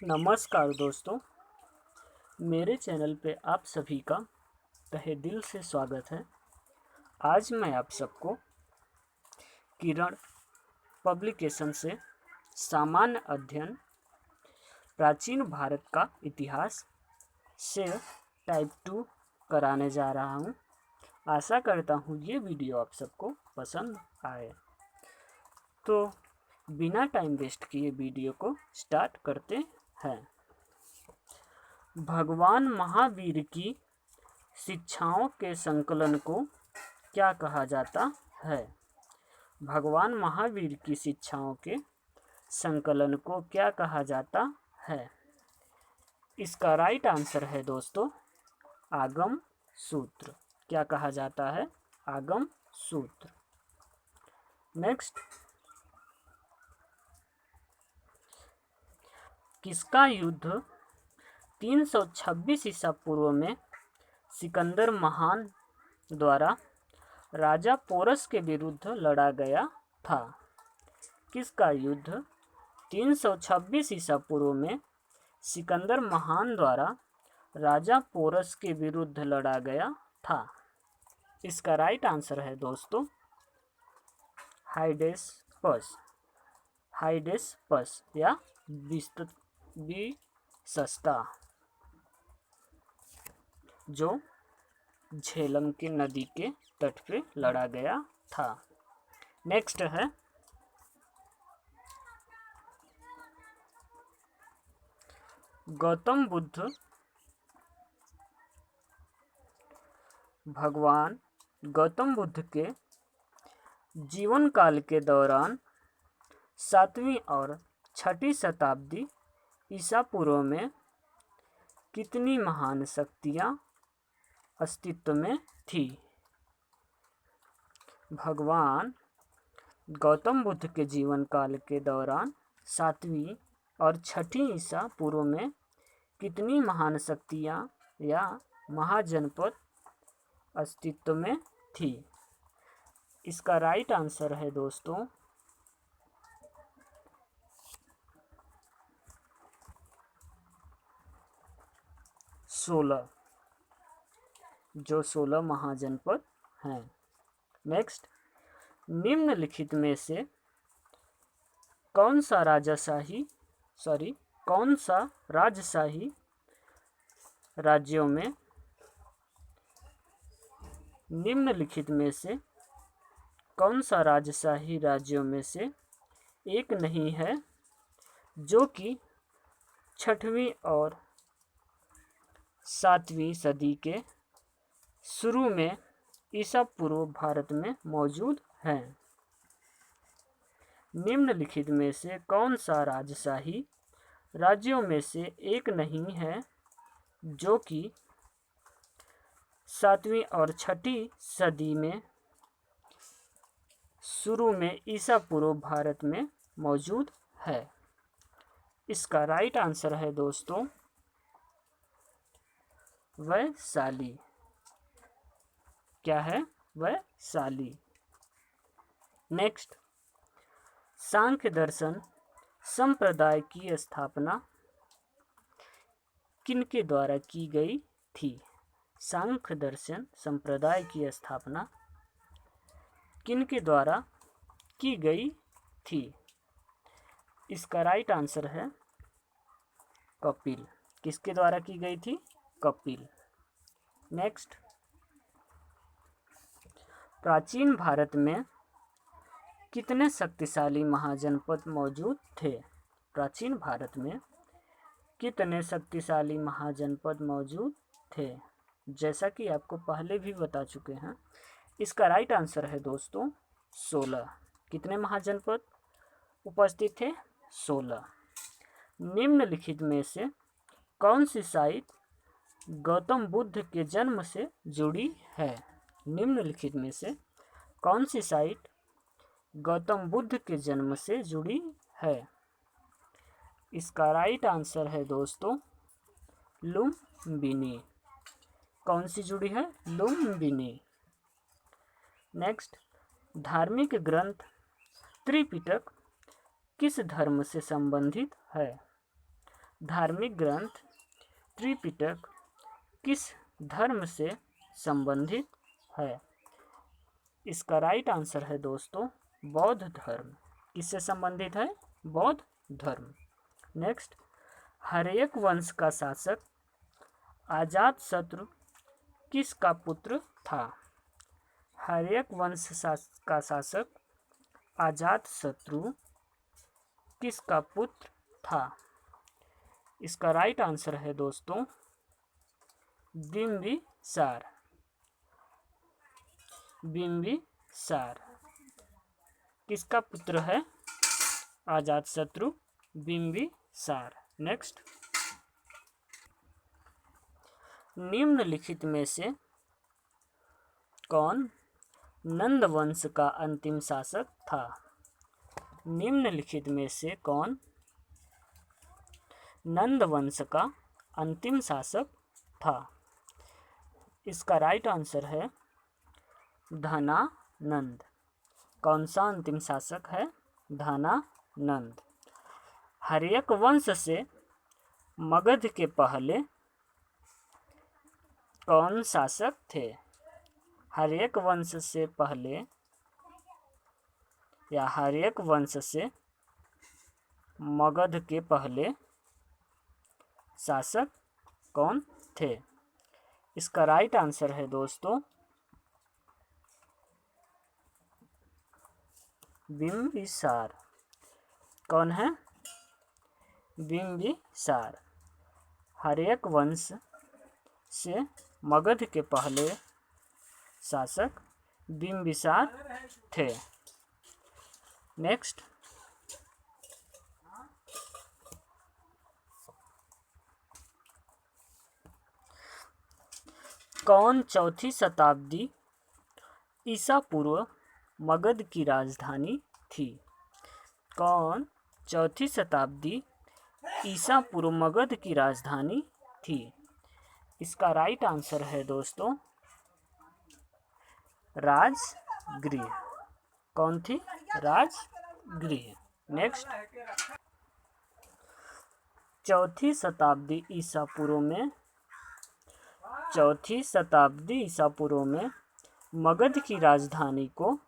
नमस्कार दोस्तों, मेरे चैनल पे आप सभी का तहे दिल से स्वागत है। आज मैं आप सबको किरण पब्लिकेशन से सामान्य अध्ययन प्राचीन भारत का इतिहास से टाइप 2 कराने जा रहा हूँ। आशा करता हूँ ये वीडियो आप सबको पसंद आए। तो बिना टाइम वेस्ट किए वीडियो को स्टार्ट करते हैं। भगवान महावीर की शिक्षाओं के संकलन को क्या कहा जाता है? भगवान महावीर की शिक्षाओं के संकलन को क्या कहा जाता है? इसका राइट आंसर है दोस्तों आगम सूत्र। क्या कहा जाता है? आगम सूत्र। नेक्स्ट, किसका युद्ध 326 ईसा पूर्व में सिकंदर महान द्वारा राजा पोरस के विरुद्ध लड़ा गया था? किसका युद्ध 326 ईसा पूर्व में सिकंदर महान द्वारा राजा पोरस के विरुद्ध लड़ा गया था? इसका राइट आंसर है दोस्तों हाइडेस्पस या विसस्ता, जो झेलम की नदी के तट पे लड़ा गया था। नेक्स्ट है, भगवान गौतम बुद्ध के जीवन काल के दौरान 7वीं और 6ठी शताब्दी ईसा पूर्व में कितनी महान शक्तियाँ अस्तित्व में थी? भगवान गौतम बुद्ध के जीवन काल के दौरान 7वीं और 6ठी ईसा पूर्व में कितनी महान शक्तियाँ या महाजनपद अस्तित्व में थी? इसका राइट आंसर है दोस्तों 16, जो 16 महाजनपद हैं। नेक्स्ट, निम्नलिखित में से कौन सा राजशाही राज्यों में निम्नलिखित में से कौन सा राजशाही राज्यों में से एक नहीं है जो कि 6वीं और 7वीं सदी के शुरू में ईसा पूर्व भारत में मौजूद है? निम्नलिखित में से कौन सा राजशाही राज्यों में से एक नहीं है जो कि 7वीं और 6ठी सदी में शुरू में ईसा पूर्व भारत में मौजूद है? इसका राइट आंसर है दोस्तों वैशाली। क्या है? वैशाली। नेक्स्ट, सांख्य दर्शन संप्रदाय की स्थापना किनके द्वारा की गई थी? सांख्य दर्शन संप्रदाय की स्थापना किनके द्वारा की गई थी? इसका राइट आंसर है कपिल। किसके द्वारा की गई थी? कपिल। नेक्स्ट, प्राचीन भारत में कितने शक्तिशाली महाजनपद मौजूद थे? प्राचीन भारत में कितने शक्तिशाली महाजनपद मौजूद थे? जैसा कि आपको पहले भी बता चुके हैं, इसका राइट आंसर है दोस्तों 16। कितने महाजनपद उपस्थित थे? 16। निम्नलिखित में से कौन सी साइट गौतम बुद्ध के जन्म से जुड़ी है? निम्नलिखित में से कौन सी साइट गौतम बुद्ध के जन्म से जुड़ी है? इसका राइट आंसर है दोस्तों लुम्बिनी। कौन सी जुड़ी है? लुम्बिनी। नेक्स्ट, धार्मिक ग्रंथ त्रिपिटक किस धर्म से संबंधित है? धार्मिक ग्रंथ त्रिपिटक किस धर्म से संबंधित है? इसका राइट आंसर है दोस्तों बौद्ध धर्म। किससे संबंधित है? बौद्ध धर्म। नेक्स्ट, हर्यक वंश का शासक अजातशत्रु किसका पुत्र था? हर्यक वंश का शासक अजातशत्रु किसका पुत्र था? इसका राइट आंसर है दोस्तों बिंबिसार। बिंबिसार किसका पुत्र है? अजातशत्रु बिंबिसार। नेक्स्ट, निम्नलिखित में से कौन नंद वंश का अंतिम शासक था? निम्नलिखित में से कौन नंद वंश का अंतिम शासक था? इसका राइट आंसर है धनानंद। कौन सा अंतिम शासक है? धनानंद। हर्यक वंश से मगध के पहले कौन शासक थे? हर्यक वंश से पहले या हर्यक वंश से मगध के पहले शासक कौन थे? इसका राइट आंसर है दोस्तों बिंबिसार। कौन है? बिंबिसार। हर्यक वंश से मगध के पहले शासक बिंबिसार थे। नेक्स्ट, कौन चौथी शताब्दी ईसा पूर्व मगध की राजधानी थी? कौन चौथी शताब्दी ईसा पूर्व मगध की राजधानी थी? इसका राइट आंसर है दोस्तों राजगृह। कौन थी? राजगृह। नेक्स्ट, चौथी शताब्दी ईसा पूर्व में मगध की राजधानी को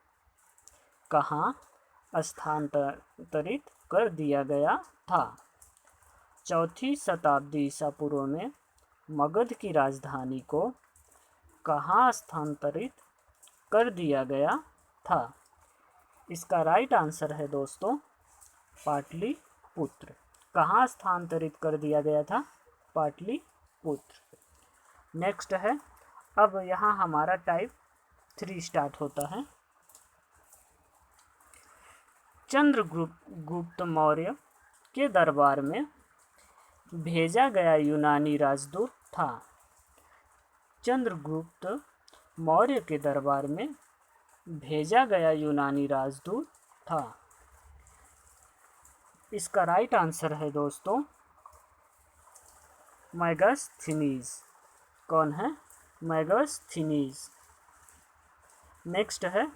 कहाँ स्थानांतरित कर दिया गया था? चौथी शताब्दी ईसा पूर्व में मगध की राजधानी को कहाँ स्थानांतरित कर दिया गया था? इसका राइट आंसर है दोस्तों पाटलिपुत्र। कहाँ स्थानांतरित कर दिया गया था? पाटलिपुत्र। नेक्स्ट है, अब यहाँ हमारा टाइप 3 स्टार्ट होता है। चंद्रगुप्त मौर्य के दरबार में भेजा गया यूनानी राजदूत था। चंद्रगुप्त मौर्य के दरबार में भेजा गया यूनानी राजदूत था। इसका राइट आंसर है दोस्तों मेगास्थनीज। कौन है? मेगास्थनीज। नेक्स्ट है,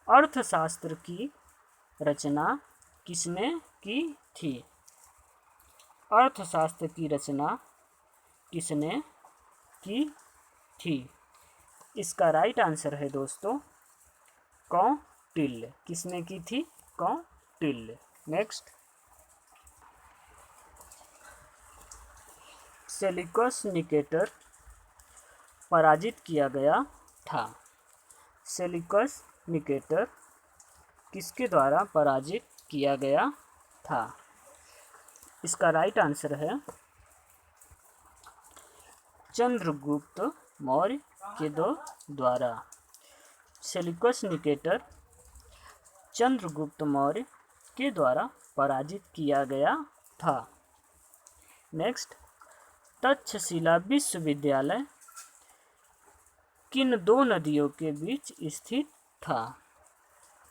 अर्थशास्त्र की रचना किसने की थी? अर्थशास्त्र की रचना किसने की थी? इसका राइट आंसर है दोस्तों कौटिल्य। किसने की थी? कौटिल्य। नेक्स्ट, सेल्यूकस निकेटर पराजित किया गया था। सेल्यूकस निकेटर किसके द्वारा पराजित किया गया था? इसका राइट आंसर है चंद्रगुप्त मौर्य के द्वारा। सेल्यूकस निकेटर चंद्रगुप्त मौर्य के द्वारा पराजित किया गया था। नेक्स्ट, तक्षशिला विश्वविद्यालय किन दो नदियों के बीच स्थित था?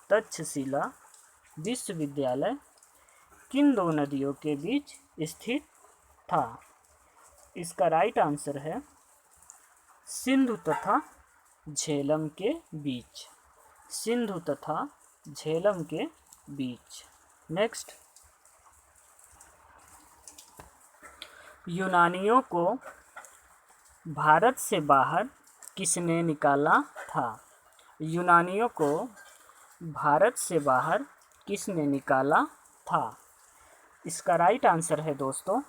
तक्षशिला विश्वविद्यालय किन दो नदियों के बीच स्थित था? इसका राइट आंसर है सिंधु तथा झेलम के बीच। सिंधु तथा झेलम के बीच। नेक्स्ट, यूनानियों को भारत से बाहर किसने निकाला था? यूनानियों को भारत से बाहर किसने निकाला था? इसका राइट आंसर है दोस्तों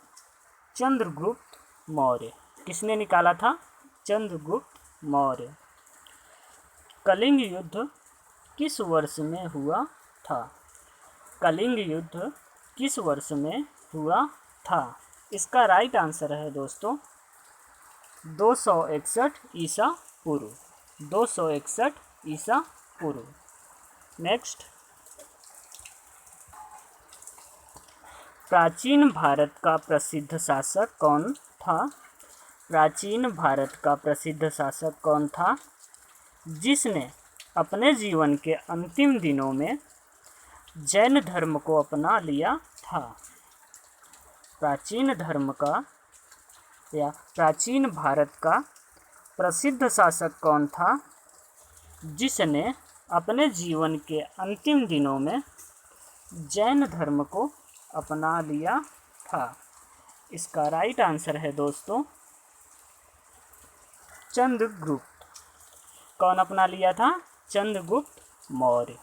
चंद्रगुप्त मौर्य। किसने निकाला था? चंद्रगुप्त मौर्य। कलिंग युद्ध किस वर्ष में हुआ था? कलिंग युद्ध किस वर्ष में हुआ था? इसका राइट आंसर है दोस्तों 261 ईसा पूर्व। 261 ईसा पूर्व। नेक्स्ट, प्राचीन भारत का प्रसिद्ध शासक कौन था? प्राचीन भारत का प्रसिद्ध शासक कौन था जिसने अपने जीवन के अंतिम दिनों में जैन धर्म को अपना लिया था? प्राचीन धर्म का या प्राचीन भारत का प्रसिद्ध शासक कौन था जिसने अपने जीवन के अंतिम दिनों में जैन धर्म को अपना लिया था? इसका राइट आंसर है दोस्तों चंद्रगुप्त। कौन अपना लिया था? चंद्रगुप्त मौर्य।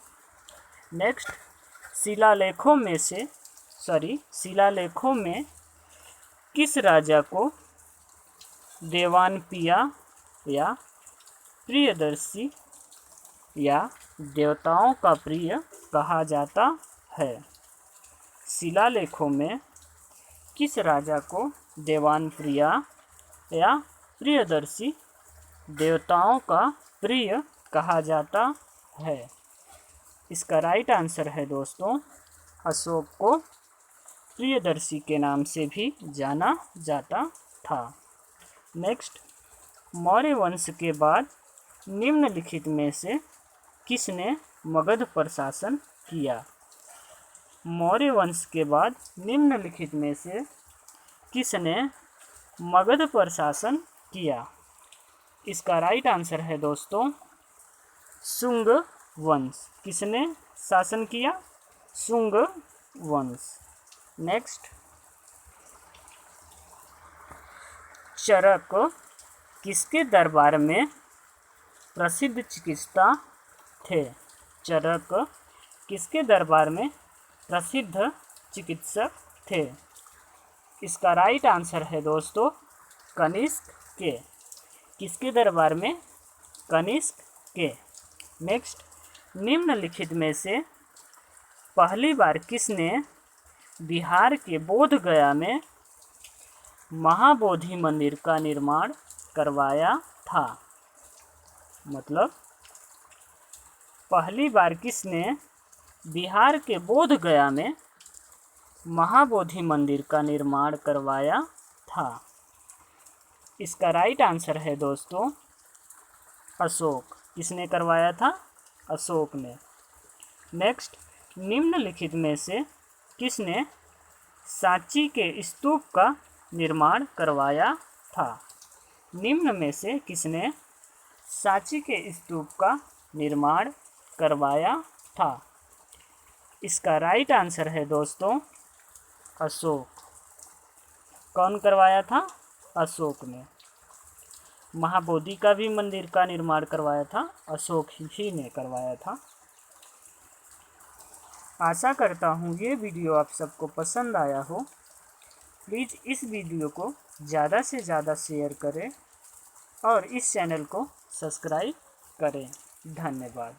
नेक्स्ट, शिलालेखों में किस राजा को देवानपिया या प्रियदर्शी या देवताओं का प्रिय कहा जाता है? शिलालेखों में किस राजा को देवानप्रिया या प्रियदर्शी देवताओं का प्रिय कहा जाता है? इसका राइट आंसर है दोस्तों अशोक को प्रियदर्शी के नाम से भी जाना जाता था। नेक्स्ट, मौर्य वंश के बाद निम्नलिखित में से किसने मगध पर शासन किया? मौर्य वंश के बाद निम्नलिखित में से किसने मगध पर शासन किया? इसका राइट आंसर है दोस्तों शुंग वंश। किसने शासन किया? शुंग वंश। नेक्स्ट, चरक किसके दरबार में प्रसिद्ध चिकित्सा थे? चरक किसके दरबार में प्रसिद्ध चिकित्सक थे? इसका राइट आंसर है दोस्तों कनिष्क के। किसके दरबार में? कनिष्क के। नेक्स्ट, निम्नलिखित में से पहली बार किसने बिहार के बोधगया में महाबोधि मंदिर का निर्माण करवाया था? मतलब पहली बार किसने बिहार के बोधगया में महाबोधि मंदिर का निर्माण करवाया था? इसका राइट आंसर है दोस्तों अशोक। किसने करवाया था? अशोक ने। नेक्स्ट, निम्नलिखित में से किसने सांची के स्तूप का निर्माण करवाया था? निम्न में से किसने सांची के स्तूप का निर्माण करवाया था? इसका राइट आंसर है दोस्तों अशोक। कौन करवाया था? अशोक ने। महाबोधि का भी मंदिर का निर्माण करवाया था अशोक ही ने करवाया था। आशा करता हूँ ये वीडियो आप सबको पसंद आया हो। प्लीज़ इस वीडियो को ज़्यादा से ज़्यादा शेयर करें और इस चैनल को सब्सक्राइब करें। धन्यवाद।